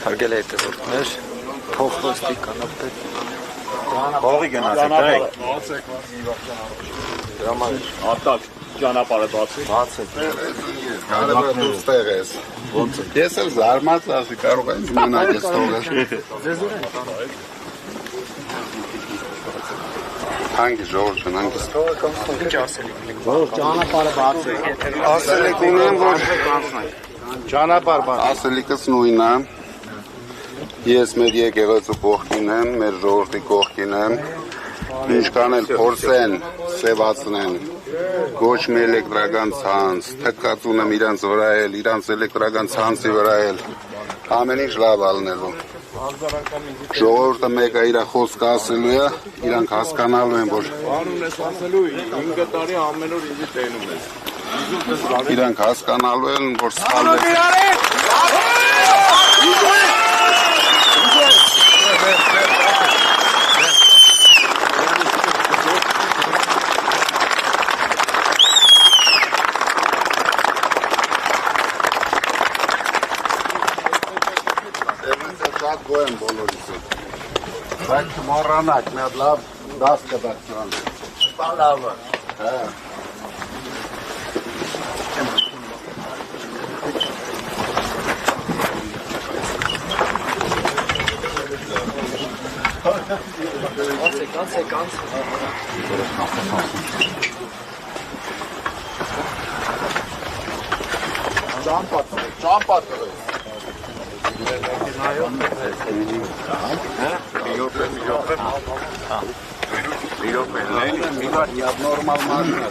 Հարգել է հետևորդներ, փոխոստի կանապետ Հողի գնացեք, դրեք Արտակ, ճանապարհը բացեք Կարևորը դուրս տեղ ես Ես էլ զարմաց ասի կարող եմ մնալ ես թողը Հանգի ժողոր չն հանգիստ Ինչ ասելիք Ճանապարհը բացեք Ասելիք ունեմ որ Ճանապարհ բացեք Ասելիքս նույնն է Ես մեր եկեղեցու կողքին եմ, մեր ժողովրդի կողքին եմ, ինչքան էլ փորձեն սևացնեն, ոչ մի էլեկտրական ցանց, թքած ունեմ իրանց վրա էլ, իրանց էլեկտրական ցանցի վրա էլ, ամեն ինչ լավ ալնելու։ Ժողովուրդը մեկը իր խոսքը ասելու է, իրանք հասկանալու են, որ Անուն ես ասելու 5 տարի ամեն օր ինձ տենում ես իրանք հասկանալու են, որ սխալվեց Շատ գոհ եմ բոլորից Բայց չմոռանաք, մի հատ լավ դաս կտակ նրան Լավը Անցեք Ճամպատ Նորմալ մաշնա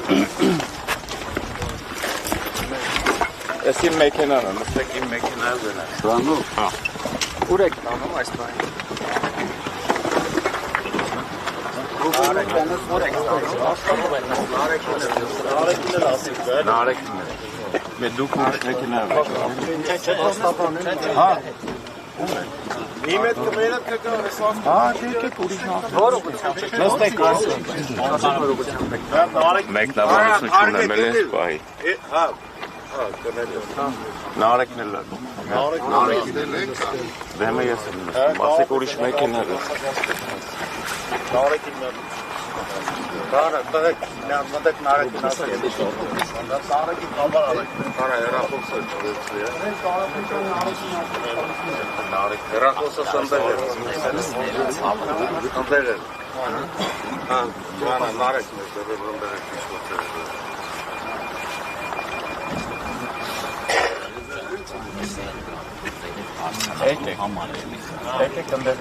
Ես իմ մեքենան եմ, նստեք իմ մեքենայով գնա Սրանու Ուր եք տանում այս բանը Նարեկին է Մեր դուք ուրիշ մեքենայով Իմ հետ կմերդ կգան ես ասում Եկեք ուրիշ Որոգությամբ Նստեք Մեկնաբանություն չունեմ էլ ես պահի Նարեկն էլ Նարեկին էլ եք Դեմը ես եմ նստում, ասեք ուրիշ մեքենայով Նարեկին էլ Տղեք, մտեք նարեկին ասեք Նարեկին կամար ալեք Կարա հեռախոսը Հեռախոսը սնդել էր Սնդել էր Նարեկն է դրել Եկեք ընդդեմ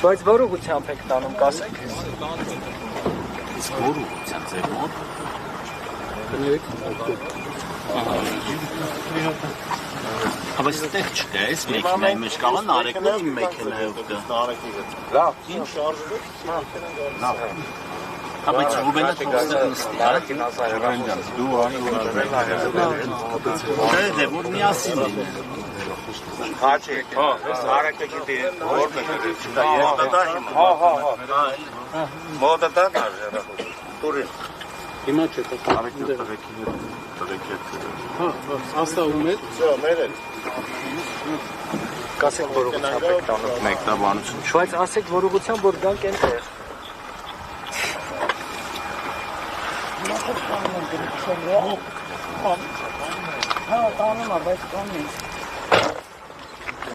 Բայց որ ուղղությամբ եք տանում, կասեք Իսկ որ ուղղությամբ ձեր մոտ Բայց ստեղ չկա, ես մեքենայի մեջ կաղա նարեկն իմ մեքենայով կա Լավ, ինչ շարժվեք Լավ Բայց Ռուբենը թողստեղ նստի Ռուբեն ջան, դու անի որ միասին լինի Հաչի, նարեկը գիտի որտեղ է Մոտը դա տուրին Հիմա չէ, նարեկը տղեկի Աստա ում հետ? Մեր հետ Կասեք որ ուղղությամբ եք տանում Մեկնաբանություն Բայց ասեք որ ուղղությամբ որ գանք ենտեղ Հա, տանում է, բայց տանում